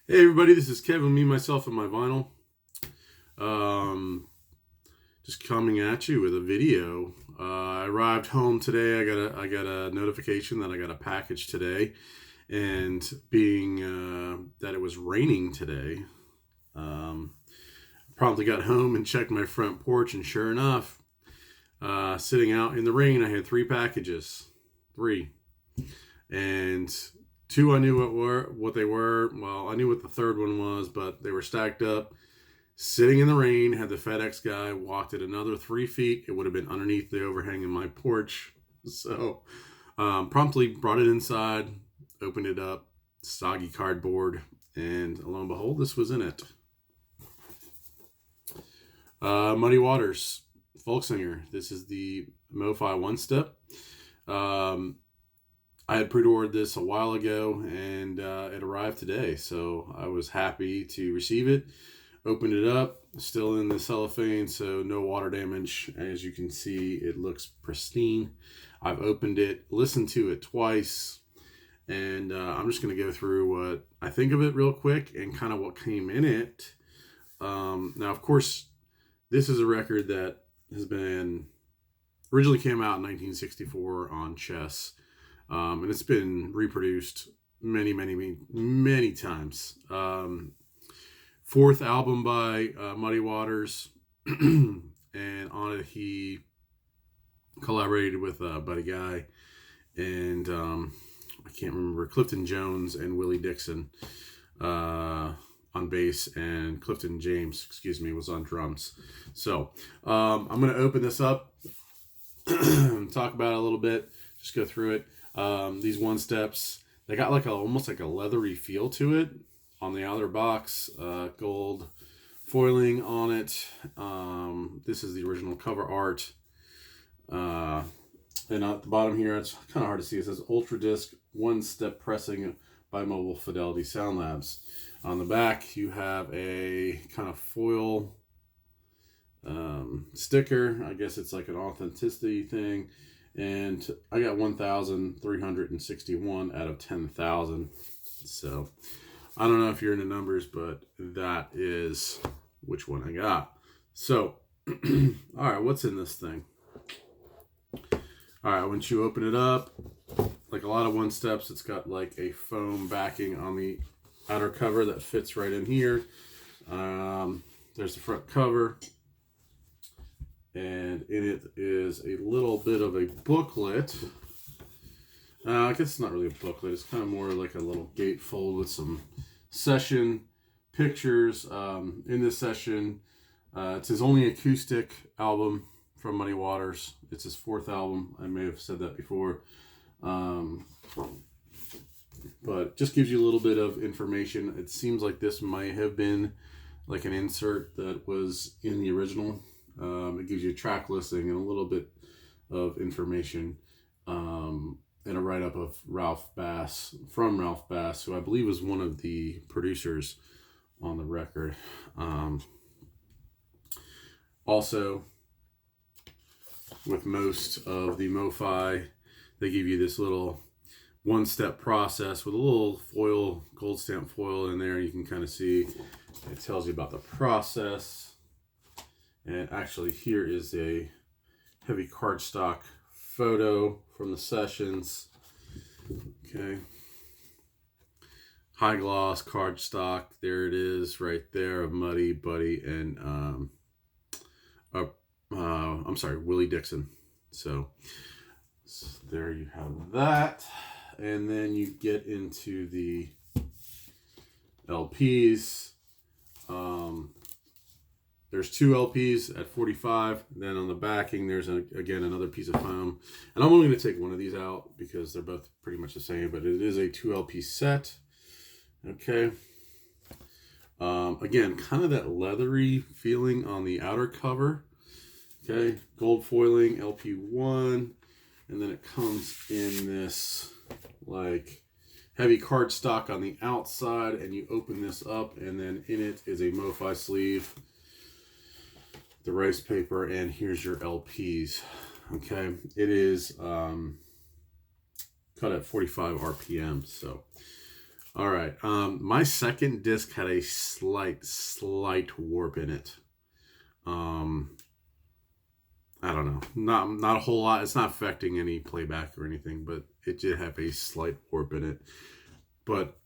Hey everybody, this is Kevin, me, myself, and my vinyl. Um, just coming at you with a video. I arrived home today. I got a notification that I got a package today, and being that it was raining today, promptly got home and checked my front porch, and sure enough, sitting out in the rain, I had three packages, and two I knew what they were. Well, I knew what the third one was, but they were stacked up, sitting in the rain. Had the FedEx guy walked it another 3 feet, it would have been underneath the overhang in my porch. So, promptly brought it inside, opened it up, soggy cardboard, and lo and behold, this was in it. Muddy Waters, folk singer. This is the MOFI One-Step. I had pre-ordered this a while ago, and it arrived today, so I was happy to receive it. Opened it up, still in the cellophane, so no water damage. As you can see, it looks pristine. I've opened it, listened to it twice, and I'm just going to go through what I think of it real quick and kind of what came in it. Now, of course, this is a record that has been originally came out in 1964 on Chess. And it's been reproduced many times. Fourth album by Muddy Waters, and on it he collaborated with Buddy Guy and I can't remember, Clifton Jones and Willie Dixon on bass, and Clifton James, was on drums. So I'm going to open this up and talk about it a little bit, just go through it. These one-steps, they got like almost like a leathery feel to it on the outer box. Gold foiling on it. This is the original cover art. And at the bottom here, it's kind of hard to see. It says Ultra Disc One-Step Pressing by Mobile Fidelity Sound Labs. On the back, you have a kind of foil sticker. I guess it's like an authenticity thing. And I got 1,361 out of 10,000. So I don't know if you're into numbers, but that is which one I got. So, all right, what's in this thing? All right, once you open it up, like a lot of one-steps, it's got like a foam backing on the outer cover that fits right in here. There's the front cover. And in it is a little bit of a booklet. I guess it's not really a booklet. It's kind of more like a little gatefold with some session pictures. In this session, it's his only acoustic album from Muddy Waters. It's his fourth album. I may have said that before. But just gives you a little bit of information. It seems like this might have been like an insert that was in the original. It gives you a track listing and a little bit of information, and a write-up of Ralph Bass, who I believe was one of the producers on the record. Also, with most of the MoFi, they give you this little one-step process with a little foil, gold stamp foil in there. You can kind of see, it tells you about the process. And actually, here is a heavy cardstock photo from the sessions. Okay. High gloss cardstock. There it is right there of Muddy, Buddy, and Willie Dixon. So there you have that. And then you get into the LPs. There's two LPs at 45. Then on the backing, there's again another piece of foam. And I'm only going to take one of these out because they're both pretty much the same. But it is a 2 LP set. Okay. Again, kind of that leathery feeling on the outer cover. Okay. Gold foiling, LP1. And then it comes in this like heavy cardstock on the outside. And you open this up, and then in it is a MoFi sleeve, the rice paper, and here's your LPs. Okay, it is cut at 45 RPM. So All right. My second disc had a slight warp in it. I don't know. Not a whole lot. It's not affecting any playback or anything, but it did have a slight warp in it. But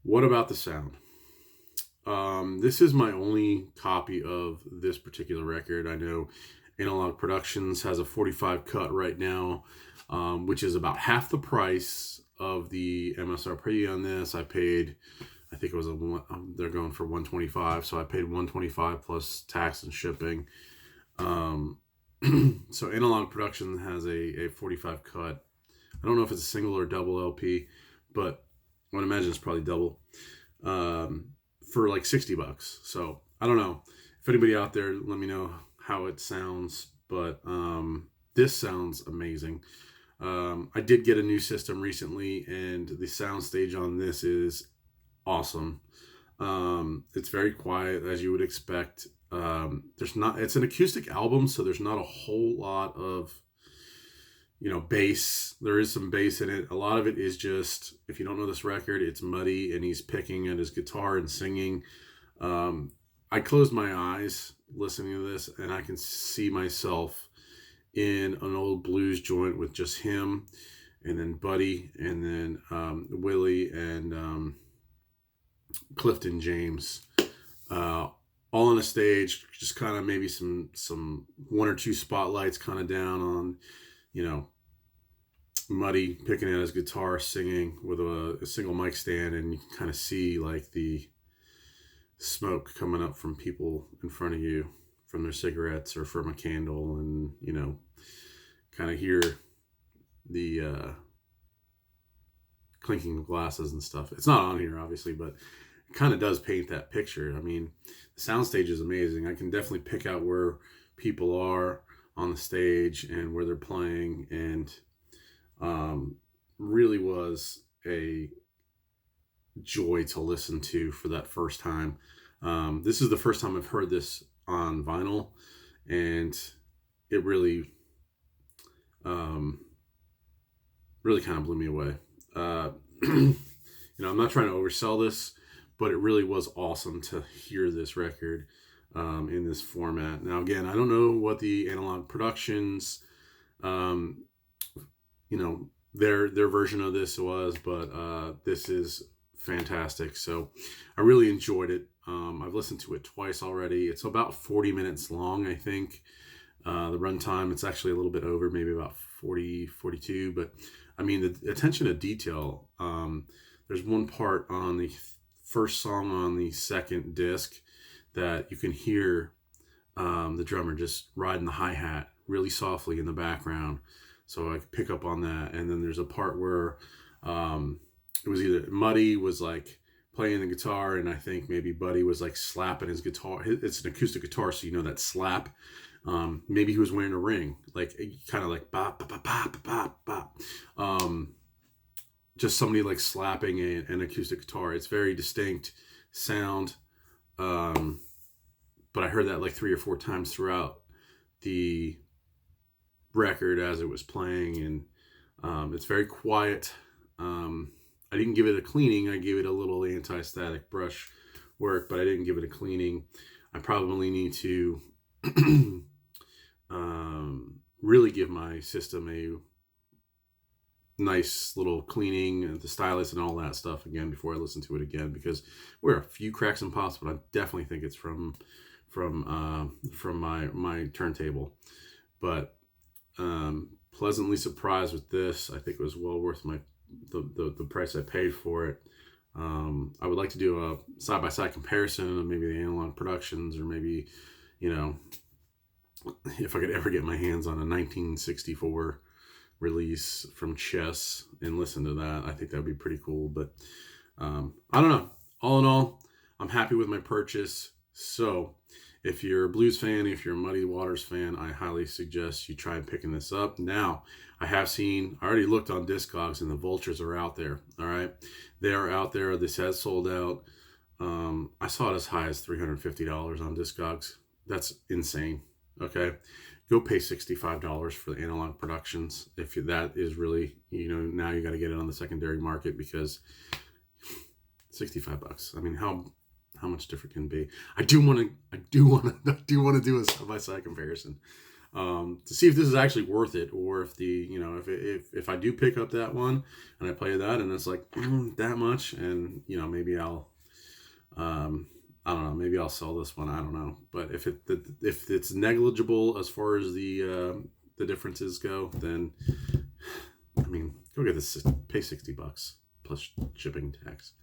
what about the sound? This is my only copy of this particular record. I know Analog Productions has a 45 cut right now, which is about half the price of the MSRP on this. I paid, I think it was they're going for 125, so I paid 125 plus tax and shipping. So Analog Production has a 45 cut. I don't know if it's a single or double LP, but I would imagine it's probably double. For like $60. So I don't know if anybody out there, let me know how it sounds, but this sounds amazing. I did get a new system recently, and the sound stage on this is awesome. It's very quiet, as you would expect. It's an acoustic album, so there's not a whole lot of bass. There is some bass in it. A lot of it is just, if you don't know this record, it's Muddy and he's picking at his guitar and singing. I closed my eyes listening to this, and I can see myself in an old blues joint with just him, and then Buddy, and then Willie and Clifton James, all on a stage, just kind of maybe some one or two spotlights kind of down on, Muddy picking at his guitar, singing with a single mic stand, and you can kind of see like the smoke coming up from people in front of you from their cigarettes or from a candle, and kind of hear the clinking of glasses and stuff. It's not on here, obviously, but it kind of does paint that picture. I mean, the soundstage is amazing. I can definitely pick out where people are on the stage and where they're playing, and really was a joy to listen to for that first time. This is the first time I've heard this on vinyl, and it really really kind of blew me away. I'm not trying to oversell this, but it really was awesome to hear this record in this format. Now, again, I don't know what the Analog Productions, their version of this was, but this is fantastic. So I really enjoyed it. I've listened to it twice already. It's about 40 minutes long, I think. The runtime, it's actually a little bit over, maybe about 40, 42. But I mean, the attention to detail. There's one part on the first song on the second disc that you can hear the drummer just riding the hi-hat really softly in the background. So I could pick up on that. And then there's a part where it was either Muddy was like playing the guitar, and I think maybe Buddy was like slapping his guitar. It's an acoustic guitar, so that slap. Maybe he was wearing a ring, like kind of like bop, bop, bop, bop, bop. Just somebody like slapping an acoustic guitar. It's very distinct sound. But I heard that like 3 or 4 times throughout the record as it was playing, and it's very quiet. I didn't give it a cleaning. I gave it a little anti-static brush work, but I didn't give it a cleaning. I probably need to really give my system a nice little cleaning, and the stylus and all that stuff again before I listen to it again, because there are a few cracks and pops, but I definitely think it's from my turntable. But pleasantly surprised with this. I think it was well worth the price I paid for it. I would like to do a side-by-side comparison of maybe the Analog Productions, or maybe if I could ever get my hands on a 1964 release from Chess and listen to that. I think that would be pretty cool. But I don't know. All in all, I'm happy with my purchase. So if you're a blues fan, if you're a Muddy Waters fan, I highly suggest you try picking this up. Now, I already looked on Discogs, and the Vultures are out there. All right. They are out there. This has sold out. I saw it as high as $350 on Discogs. That's insane. Okay. Go pay $65 for the Analog Productions. If that is really, now you got to get it on the secondary market, because $65. I mean, how much different can it be? I do want to do a side-by-side comparison to see if this is actually worth it, or if if I do pick up that one and I play that and it's like that much, and maybe I'll I don't know, maybe I'll sell this one. I don't know, but if it's negligible as far as the differences go, then I mean, go get this. Pay $60 plus shipping tax.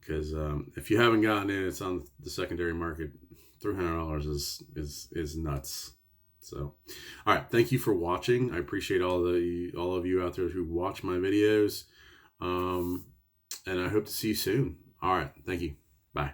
Because if you haven't gotten it, it's on the secondary market. $300 is nuts. So, all right, thank you for watching. I appreciate all of you out there who watch my videos, and I hope to see you soon. All right, thank you. Bye.